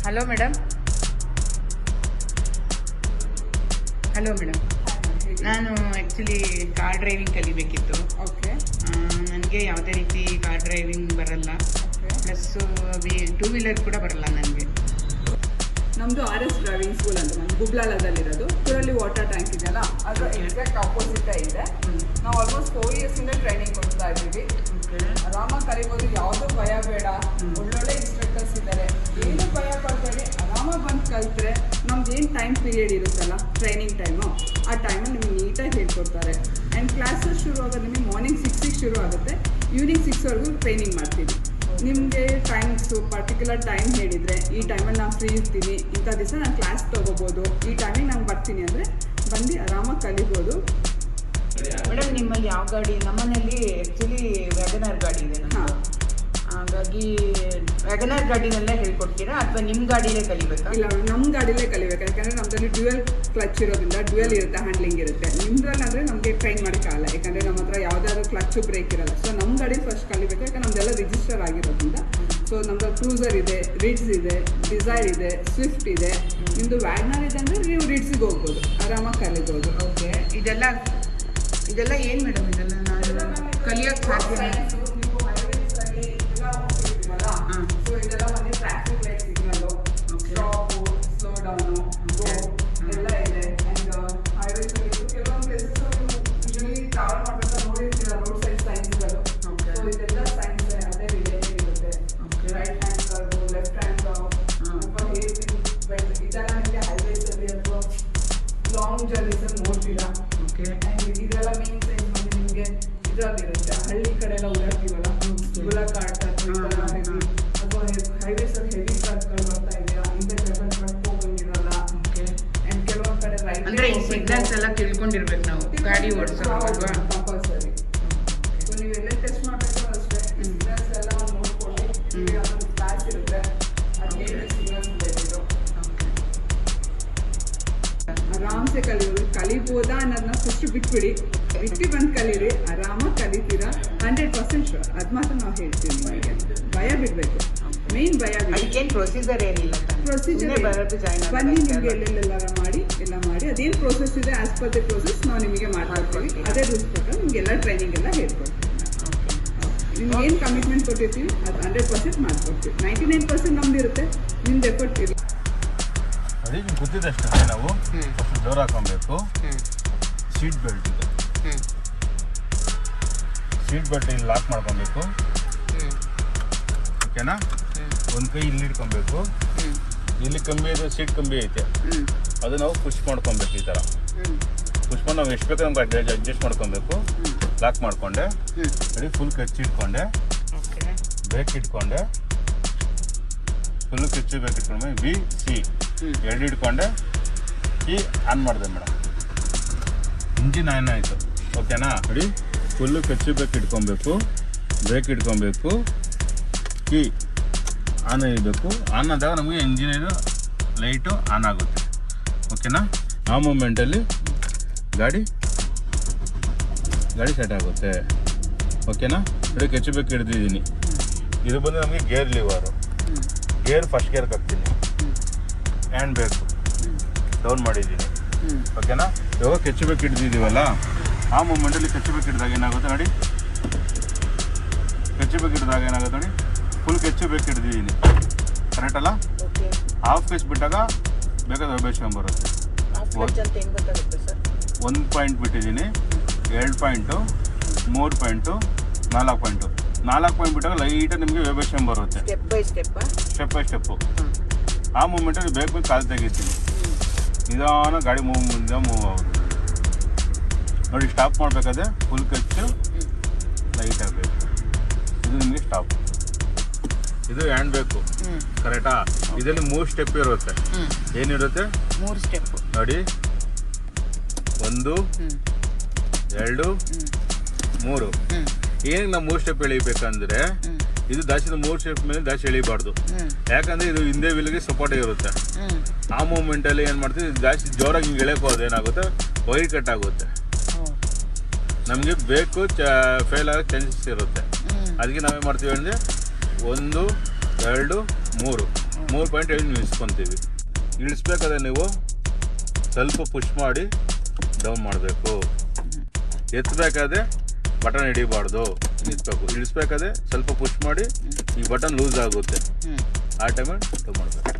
Hello madam. Hello madam, ನಾನು actually car driving ಕಲಿಬೇಕಿತ್ತು. Okay. ನನಗೆ ಯಾವುದೇ ರೀತಿ ಕಾರ್ ಡ್ರೈವಿಂಗ್ ಬರಲ್ಲ, ಪ್ಲಸ್ಸು ಟೂ ವೀಲರ್ ಕೂಡ ಬರಲ್ಲ ನನಗೆ. ನಮ್ಮದು RS ಡ್ರೈವಿಂಗ್ ಸ್ಕೂಲ್ ಅಂತ ನಮ್ಮ ಗುಬ್ಲಾಲದಲ್ಲಿರೋದು. ಪುರಲ್ಲಿ ವಾಟರ್ ಟ್ಯಾಂಕ್ ಇದೆಯಲ್ಲ, ಅದರ ಎಕ್ಸಾಕ್ಟ್ ಆಪೋಸಿಟೇ ಇದೆ. ನಾವು ಆಲ್ಮೋಸ್ಟ್ 4 ಇಯರ್ಸಿಂದ ಟ್ರೈನಿಂಗ್ ಕೊಡ್ತಾ ಇದ್ದೀವಿ. ಆರಾಮಾಗಿ ಕಲಿಬೋದು, ಯಾವುದೂ ಭಯ ಬೇಡ. ಒಳ್ಳೊಳ್ಳೆ ಇನ್ಸ್ಟ್ರಕ್ಟರ್ಸ್ ಇದ್ದಾರೆ, ಏನು ಭಯ ಪಡ್ಬೇಡಿ. ಆರಾಮಾಗಿ ಬಂದು ಕಲಿತ್ರೆ ನಮ್ದು ಏನು ಟೈಮ್ ಪೀರಿಯಡ್ ಇರುತ್ತಲ್ಲ, ಟ್ರೈನಿಂಗ್ ಟೈಮು, ಆ ಟೈಮಲ್ಲಿ ನಿಮಗೆ ನೀಟಾಗಿ ಹೇಳ್ಕೊಡ್ತಾರೆ. ಆ್ಯಂಡ್ ಕ್ಲಾಸಸ್ ಶುರು ಆಗೋದು ನಿಮಗೆ ಮಾರ್ನಿಂಗ್ 6ಗೆ ಶುರು ಆಗುತ್ತೆ, ಈವ್ನಿಂಗ್ 6ವರೆಗೂ ಟ್ರೈನಿಂಗ್ ಮಾಡ್ತೀವಿ. ನಿಮಗೆ ಟೈಮ್ಸು ಪರ್ಟಿಕ್ಯುಲರ್ ಟೈಮ್ ಹೇಳಿದರೆ, ಈ ಟೈಮಲ್ಲಿ ನಾನು ಫ್ರೀ ಇರ್ತೀನಿ, ಇಂಥ ದಿವಸ ನಾನು ಕ್ಲಾಸ್ ತೊಗೋಬೋದು, ಈ ಟೈಮಿಗೆ ನಾನು ಬರ್ತೀನಿ ಅಂದರೆ ಬಂದು ಆರಾಮಾಗಿ ಕಲಿಬೋದು. ಮೇಡಮ್, ನಿಮ್ಮಲ್ಲಿ ಯಾವ ಗಾಡಿ? ನಮ್ಮನೇಲಿ ಆ್ಯಕ್ಚುಲಿ ವ್ಯಾಗನರ್ ಗಾಡಿ ಇದೆ ನಮ್ಮದು. ಹಾಗಾಗಿ ವ್ಯಾಗನರ್ ಗಾಡಿನಲ್ಲೇ ಹೇಳ್ಕೊಡ್ತೀರಾ ಅಥವಾ ನಿಮ್ಮ ಗಾಡಿಲೇ ಕಲಿಬೇಕಾ? ಇಲ್ಲ, ನಮ್ಮ ಗಾಡಿಲೇ ಕಲಿಬೇಕು. ಯಾಕಂದರೆ ನಮ್ಮದಲ್ಲಿ ಡ್ಯುಯಲ್ ಕ್ಲಚ್ ಇರೋದ್ರಿಂದ ಡ್ಯುಯಲ್ ಇರುತ್ತೆ, ಹ್ಯಾಂಡ್ಲಿಂಗ್ ಇರುತ್ತೆ. ನಿಮ್ಮದ್ರಲ್ಲಿ ಅಂದರೆ ನಮಗೆ ಟ್ರೈನ್ ಮಾಡೋಕ್ಕಾಗಲ್ಲ, ಯಾಕಂದರೆ ನಮ್ಮ ಹತ್ರ ಯಾವುದಾದ್ರೂ ಕ್ಲಚ್ಚು ಬ್ರೇಕ್ ಇರಲ್ಲ. ಸೊ ನಮ್ಮ ಗಾಡಿ ಫಸ್ಟ್ ಕಲಿಬೇಕು, ಯಾಕಂದ್ರೆ ನಮ್ಮದೆಲ್ಲ ರಿಜಿಸ್ಟರ್ ಆಗಿರೋದ್ರಿಂದ. ಸೊ ನಮ್ಮದು ಕ್ರೂಸರ್ ಇದೆ, ರಿಡ್ಸ್ ಇದೆ, ಡಿಸೈರ್ ಇದೆ, ಸ್ವಿಫ್ಟ್ ಇದೆ. ನಿಮ್ಮದು ವ್ಯಾಗ್ನರ್ ಇದೆ ಅಂದರೆ ನೀವು ರಿಡ್ಸಿಗೆ ಹೋಗ್ಬೋದು, ಆರಾಮಾಗಿ ಕಲಿಬೋದು. ಓಕೆ. ಇದೆಲ್ಲ ಏನು ಮೇಡಮ್? ಇದೆಲ್ಲ ನಾನು ಕಲಿಯೋಕ್ಕೆ ಸಾಧ್ಯ? ಸೊ ಇದೆಲ್ಲ ಒಂದು traffic light signal, stop, slow down, go ಎಲ್ಲ ಇದೆ. ಆ್ಯಂಡ್ ಹೈವೇಸಲ್ಲಿ ಕೆಲವೊಂದು ಪ್ಲೇಸಸ್ ಯೂಶಲಿ ಟ್ರಾವೆಲ್ ಮಾಡಬೇಕಾದ್ರೆ ನೋಡಿರ್ತೀರ ರೋಡ್ ಸೈಡ್ ಸೈನ್ಸ್ಗಳು. ಸೊ ಇದೆಲ್ಲ ಸೈನ್ಸ್ ಅದೇ ರಿಲೇಟೆಡ್ ಇರುತ್ತೆ. Right hand ಕರ್ವು, left hand curve, ಅಥವಾ ಹೇರ್ ಬೆಲ್ಟ್, ಇದೆಲ್ಲ ನಿಮಗೆ ಹೈವೇಸಲ್ಲಿ ಅಥವಾ ಲಾಂಗ್ ಜರ್ನೀಸಲ್ಲಿ ನೋಡ್ತೀರಾ. ಆ್ಯಂಡ್ ಇದೆಲ್ಲ ಮೇನ್ ಸೈನ್ಸ್ ಬಂದು ನಿಮಗೆ ಇದರಲ್ಲಿರುತ್ತೆ. ಹಳ್ಳಿ ಕಡೆ ಎಲ್ಲ ಓಡಾಡ್ತೀವಲ್ಲ, ಗುಲಾಬ್ ಕಾರ್ಟ್ ಅಥವಾ ಹೈವೇಸಲ್ಲಿ ಹೆವಿ ಟ್ರಕ್ಗಳು ಬರ್ತಾ ಇದೆಯಾ, ಇಂಥ ಜಗತ್ ಟ್ರಕ್ ಹೋಗಂಗಿರಲ್ಲ. ಆ್ಯಂಡ್ ಕೆಲವೊಂದು ಕಡೆ ರೈಟ್ ಅಂದರೆ ಈ ಸಿಗ್ನಲ್ಸ್ ಎಲ್ಲ ತಿಳ್ಕೊಂಡಿರ್ಬೇಕು ನಾವು ಗಾಡಿ ಓಡಿಸೋಲ್ವಾ? ಕಂಪಲ್ಸರಿ. ಸೊ ನೀವೆಲ್ಲ ಟೆಸ್ಟ್ ಮಾಡಬೇಕು ಅಷ್ಟೇ. ಸಿಗ್ನಲ್ಸ್ ಎಲ್ಲ ನೋಡ್ಕೊಳ್ಳಿ. ಈಗ ಒಂದು ಕ್ಲಾಸ್ ಇರುತ್ತೆ, ಅದೇನು ಸಿಗ್ನಲ್ಸ್ ಬೇಕಿದ್ರು ಆರಾಮ್ಸೆ ಕಲಿಬೋದಾ ಅನ್ನೋದನ್ನ ಫಸ್ಟ್ ಬಿಟ್ಬಿಡಿ, ಬಂದು ಕಲೀರಿ, ಆರಾಮಾಗಿ ಕಲಿತೀರಾ. 100% ಶೋರ್. ಅದು ಮಾತ್ರ ನಾವು ಹೇಳ್ತೀವಿ ನಿಮಗೆ. ಭಯ ಬಿಡಬೇಕು, ಮೇನ್ ಭಯ ಬಿಡಿ. ಅದಕ್ಕೇನು ಪ್ರೊಸೀಜರ್ ಏನಿಲ್ಲ, ಪ್ರೊಸೀಜರ್ ಬನ್ನಿ, ನಿಮಗೆ ಎಲ್ಲೆಲ್ಲೆಲ್ಲ ಮಾಡಿ ಅದೇನು ಪ್ರೋಸೆಸ್ ಇದೆ ಆಸ್ ಪರ್ ದಿ ಪ್ರೋಸೆಸ್ ನಾವು ನಿಮಗೆ ಮಾಡ್ಕೊಡ್ತೀವಿ. ಅದೇ ರೂಲ್ಸ್ ಪ್ರಕಾರ ನಿಮಗೆಲ್ಲ ಟ್ರೈನಿಂಗ್ ಎಲ್ಲ ಹೇಳ್ಕೊಡ್ತೀವಿ. ನಿಮ್ಗೆ ಏನು ಕಮಿಟ್ಮೆಂಟ್ ಕೊಟ್ಟಿರ್ತೀವಿ ಅದು 100% ಮಾಡ್ಕೊಡ್ತೀವಿ. 99% ನಮ್ದು ಇರುತ್ತೆ, ನಿಮ್ದು ಎಫರ್ಟ್ ಇರಲಿ. ಅದಕ್ಕೆ ಗೊತ್ತಿದ್ದಷ್ಟೇ. ನಾವು ಡೋರ್ ಹಾಕೊಬೇಕು, ಸೀಟ್ ಬೆಲ್ಟ್ ಇದೆ, ಸೀಟ್ ಬೆಲ್ಟ್ ಇಲ್ಲಿ ಲಾಕ್ ಮಾಡ್ಕೊಬೇಕು. ಓಕೆನಾ? ಒಂದು ಕೈ ಇಲ್ಲಿ ಇಟ್ಕೊಬೇಕು, ಇಲ್ಲಿ ಕಂಬಿ ಇದೆ, ಸೀಟ್ ಕಂಬಿ ಐತೆ, ಅದು ನಾವು ಪುಷ್ ಮಾಡ್ಕೊಬೇಕು. ಈ ಥರ ಪುಷ್ ಮಾಡಿ ನಾವು ಎಷ್ಟು ಬೇಕು ನಮ್ಗೆ ಅಡ್ಜಸ್ಟ್ ಮಾಡ್ಕೊಬೇಕು. ಲಾಕ್ ಮಾಡಿಕೊಂಡೆ, ಅಡಿ ಫುಲ್ ಕಚ್ಚಿ ಇಟ್ಕೊಂಡೆ, ಬ್ರೇಕ್ ಇಟ್ಕೊಂಡೆ, ಫುಲ್ ಕಚ್ಚಿ ಬ್ರೇಕ್ ಇಟ್ಕೊಂಡೆ, B-C ಎರಡು ಇಟ್ಕೊಂಡೆ, ಕೀ ಆನ್ ಮಾಡಿದೆ ಮೇಡಮ್. ಇಂಜಿನ್ ಆನ್ ಆಯಿತು. ಓಕೆನಾ? ಅಡಿ ಫುಲ್ಲು ಕಚ್ಚಿ ಬ್ರೇಕ್ ಇಟ್ಕೊಬೇಕು, ಬ್ರೇಕ್ ಇಟ್ಕೊಬೇಕು, ಕೀ ಆನ್ ಇರಬೇಕು. ಆನ್ ಆದಾಗ ನಮಗೆ ಇಂಜಿನಿಯರು ಲೈಟು ಆನ್ ಆಗುತ್ತೆ. ಓಕೆನಾ? ಆ ಮೂಮೆಂಟಲ್ಲಿ ಗಾಡಿ ಸೆಟ್ ಆಗುತ್ತೆ. ಓಕೆನಾ? ನೋಡಿ ಕಚ್ಚಿ ಬ್ರೇಕ್ ಹಿಡಿದಿದ್ದೀನಿ. ಇದು ಬಂದು ನಮಗೆ ಗೇರ್ ಲಿವರು. ಗೇರ್ ಫಸ್ಟ್ ಗೇರ್ಗೆ ಹಾಕ್ತೀನಿ, ಹ್ಯಾಂಡ್ ಬೇಕು ಡೌನ್ ಮಾಡಿದ್ದೀನಿ. ಓಕೆನಾ? ಇವಾಗ ಕಚ್ಚಿ ಬ್ರೇಕ್ ಹಿಡಿದಿದ್ದೀವಲ್ಲ, ಆ ಮೂಮೆಂಟಲ್ಲಿ ಕಚ್ಚಿ ಬ್ರೇಕ್ ಹಿಡಿದಾಗ ಏನಾಗುತ್ತೆ ನೋಡಿ, ಕಚ್ಚಿ ಬ್ರೇಕ್ ಹಿಡಿದಾಗ ಏನಾಗುತ್ತೆ ನೋಡಿ, ಫುಲ್ ಕಚ್ಚಿ ಬ್ರೇಕ್ ಹಿಡಿದಿದ್ದೀನಿ. ಕರೆಕ್ಟ್ ಅಲ್ಲ? ಹಾಫ್ ಕಚ್ ಬಿಟ್ಟಾಗ ಬೇಕಾದ್ರೆ ವೈಬ್ರೇಷನ್ ಬರುತ್ತೆ. 1 ಪಾಯಿಂಟ್ ಬಿಟ್ಟಿದ್ದೀನಿ, 2 ಪಾಯಿಂಟು, 3 ಪಾಯಿಂಟು, 4 ಪಾಯಿಂಟು. 4 ಪಾಯಿಂಟ್ ಬಿಟ್ಟಾಗ ಲೈಟಾಗಿ ನಿಮಗೆ ವೈಬ್ರೇಷನ್ ಬರುತ್ತೆ, ಸ್ಟೆಪ್ ಬೈ ಸ್ಟೆಪ್ಪು. ಆ ಮೂಮೆಂಟಲ್ಲಿ ಬೇಕು ಕಾಲು ತೆಗಿತೀನಿ, ನಿಧಾನ ಗಾಡಿ ಮುಂದೆ ಮೂವ್ ಆಗುತ್ತೆ ನೋಡಿ. ಸ್ಟಾಪ್ ಮಾಡಬೇಕಾದ್ರೆ ಫುಲ್ ಕಚ್ಚು ಲೈಟ್ ಆಗಬೇಕು. ಇದು ನಿಮಗೆ ಸ್ಟಾಪ್. ಇದು ಹ್ಯಾಂಡ್ ಬೇಕು. ಕರೆಕ್ಟಾ? ಇದರಲ್ಲಿ 3 ಸ್ಟೆಪ್ ಇರುತ್ತೆ. ಏನಿರುತ್ತೆ? 3 ಸ್ಟೆಪ್ ನೋಡಿ, 1, 2, 3. ಏನಕ್ಕೆ ನಾವು 3 ಸ್ಟೆಪ್ ಎಳಿಬೇಕಂದ್ರೆ, ಇದು ಜಾಸ್ತಿ 3 ಸ್ಟೆಪ್ ಮೇಲೆ ಜಾಸ್ತಿ ಎಳಿಬಾರ್ದು. ಯಾಕಂದ್ರೆ ಇದು ಹಿಂದೆ ವೀಲ್ಗೆ ಸಪೋರ್ಟ್ ಇರುತ್ತೆ. ಆ ಮೂಮೆಂಟಲ್ಲಿ ಏನು ಮಾಡ್ತೀವಿ, ಜಾಸ್ತಿ ಜೋರಾಗಿ ಹಿಂಗೆ ಎಳೆಯಕ್ಕೆ ಹೋದ್ರೆ ಏನಾಗುತ್ತೆ, ವೈರ್ ಕಟ್ ಆಗುತ್ತೆ. ನಮಗೆ ಬೇಕು ಫೇಲ್ ಆಗೋ ಚಾನ್ಸಸ್ ಇರುತ್ತೆ. ಅದಕ್ಕೆ ನಾವೇನು ಮಾಡ್ತೀವಿ ಅಂದರೆ 1, 2, 3 3 ಪಾಯಿಂಟ್ ಹೇಳಿ ನೀವು ಇಳಿಸ್ಕೊತೀವಿ. ಇಳಿಸ್ಬೇಕಾದ್ರೆ ನೀವು ಸ್ವಲ್ಪ ಪುಷ್ ಮಾಡಿ ಡೌನ್ ಮಾಡಬೇಕು. ಎತ್ತಬೇಕಾದ್ರೆ ಬಟನ್ ಹಿಡಿಬಾರ್ದು, ನಿಲ್ಸ್ಬೇಕು. ಇಳಿಸ್ಬೇಕಾದ್ರೆ ಸ್ವಲ್ಪ ಪುಷ್ ಮಾಡಿ ಈ ಬಟನ್ ಲೂಸ್ ಆಗುತ್ತೆ, ಆ ಟೈಮಲ್ಲಿ ಡೌನ್ ಮಾಡಬೇಕು.